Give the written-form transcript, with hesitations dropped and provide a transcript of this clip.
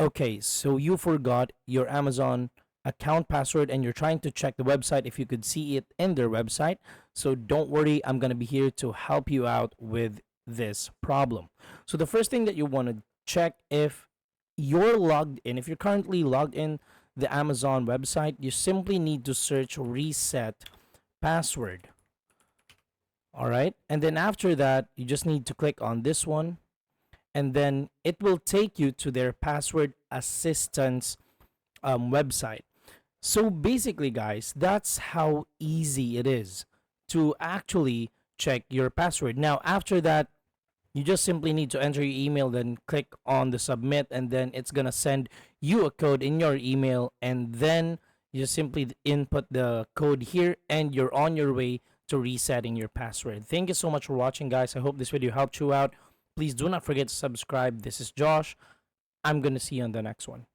Okay, so you forgot your Amazon account password and you're trying to check the website if you could see it in their website. So don't worry, I'm going to be here to help you out with this problem. So the first thing that you want to check if you're logged in, if you're currently logged in the Amazon website, you simply need to search reset password. All right. And then after that, you just need to click on this one and then it will take you to their password assistance website. So basically, guys, that's how easy it is to actually check your password. Now, after that, you just simply need to enter your email, then click on the submit, and then it's gonna send you a code in your email, and then you just simply input the code here, and you're on your way to resetting your password. Thank you so much for watching, guys. I hope this video helped you out. Please do not forget to subscribe. This is Josh. I'm gonna see you on the next one.